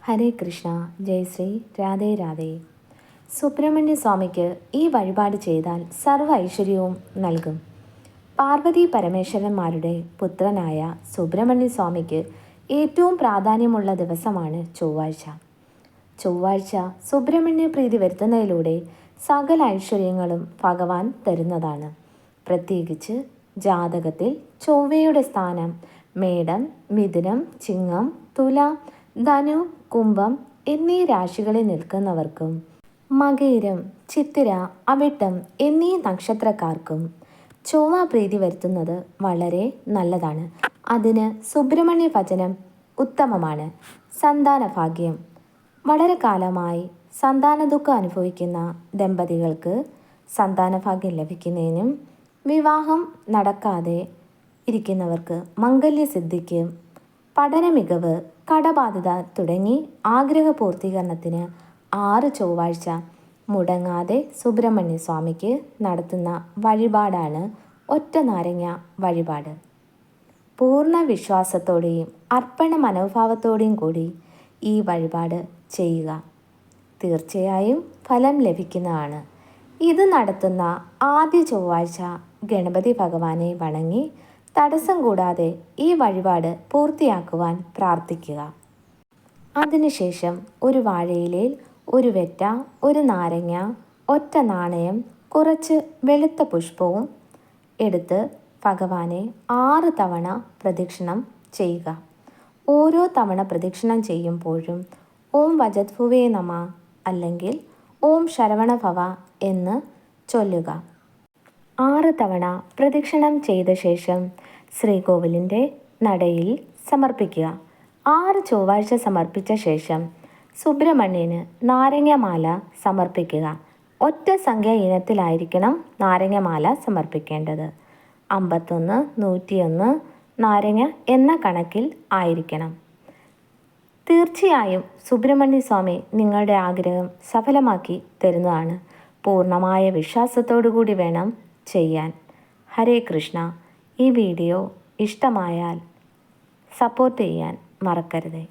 ഹരേ കൃഷ്ണ. ജയ് ശ്രീ രാധേ രാധേ. സുബ്രഹ്മണ്യ സ്വാമിക്ക് ഈ വഴിപാട് ചെയ്താൽ സർവ്വ ഐശ്വര്യവും നൽകും. പാർവതി പരമേശ്വരന്മാരുടെ പുത്രനായ സുബ്രഹ്മണ്യ സ്വാമിക്ക് ഏറ്റവും പ്രാധാന്യമുള്ള ദിവസമാണ് ചൊവ്വാഴ്ച. ചൊവ്വാഴ്ച സുബ്രഹ്മണ്യ പ്രീതി വരുത്തുന്നതിലൂടെ സകല ഐശ്വര്യങ്ങളും ഭഗവാൻ തരുന്നതാണ്. പ്രത്യേകിച്ച് ജാതകത്തിൽ ചൊവ്വയുടെ സ്ഥാനം മേടം, മിഥുനം, ചിങ്ങം, തുലാം, ധനു, കുംഭം എന്നീ രാശികളിൽ നിൽക്കുന്നവർക്കും മകയിരം, ചിത്തിര, അവിട്ടം എന്നീ നക്ഷത്രക്കാർക്കും ചൊവ്വ പ്രീതി വരുത്തുന്നത് വളരെ നല്ലതാണ്. അതിന് സുബ്രഹ്മണ്യ ഭജനം ഉത്തമമാണ്. സന്താന ഭാഗ്യം. വളരെ കാലമായി സന്താന ദുഃഖം അനുഭവിക്കുന്ന ദമ്പതികൾക്ക് സന്താനഭാഗ്യം ലഭിക്കുന്നതിനും വിവാഹം നടക്കാതെ ഇരിക്കുന്നവർക്ക് മംഗല്യസിദ്ധിക്കും പഠന മികവ്, കടബാധ്യത തുടങ്ങി ആഗ്രഹ പൂർത്തീകരണത്തിന് 6 ചൊവ്വാഴ്ച മുടങ്ങാതെ സുബ്രഹ്മണ്യ സ്വാമിക്ക് നടത്തുന്ന വഴിപാടാണ് ഒറ്റ നാരങ്ങ വഴിപാട്. പൂർണ്ണ വിശ്വാസത്തോടെയും അർപ്പണ മനോഭാവത്തോടെയും കൂടി ഈ വഴിപാട് ചെയ്യുക. തീർച്ചയായും ഫലം ലഭിക്കുന്നതാണ്. ഇത് നടത്തുന്ന ആദ്യ ചൊവ്വാഴ്ച ഗണപതി ഭഗവാനെ വണങ്ങി തടസ്സം കൂടാതെ ഈ വഴിപാട് പൂർത്തിയാക്കുവാൻ പ്രാർത്ഥിക്കുക. അതിനുശേഷം ഒരു വാഴയിലയിൽ ഒരു വെറ്റ, ഒരു നാരങ്ങ, ഒറ്റ നാണയം, കുറച്ച് വെളുത്ത പുഷ്പവും എടുത്ത് ഭഗവാനെ 6 തവണ പ്രദക്ഷിണം ചെയ്യുക. ഓരോ തവണ പ്രദക്ഷിണം ചെയ്യുമ്പോഴും ഓം വജദ്ഭുവേ നമ അല്ലെങ്കിൽ ഓം ശരവണഭവ എന്ന് ചൊല്ലുക. 6 തവണ പ്രദക്ഷിണം ചെയ്ത ശേഷം ശ്രീകോവിലിൻ്റെ നടയിൽ സമർപ്പിക്കുക. 6 ചൊവ്വാഴ്ച സമർപ്പിച്ച ശേഷം സുബ്രഹ്മണ്യന് നാരങ്ങമാല സമർപ്പിക്കുക. ഒറ്റ സംഖ്യ ഇനത്തിലായിരിക്കണം നാരങ്ങമാല സമർപ്പിക്കേണ്ടത്. 51, 101 നാരങ്ങ എന്ന കണക്കിൽ ആയിരിക്കണം. തീർച്ചയായും സുബ്രഹ്മണ്യ സ്വാമി നിങ്ങളുടെ ആഗ്രഹം സഫലമാക്കി തരുന്നതാണ്. പൂർണ്ണമായ വിശ്വാസത്തോടു കൂടി വേണം ചെയ്യാൻ. ഹരേ കൃഷ്ണ. ഈ വീഡിയോ ഇഷ്ടമായാൽ സപ്പോർട്ട് ചെയ്യാൻ മറക്കരുത്.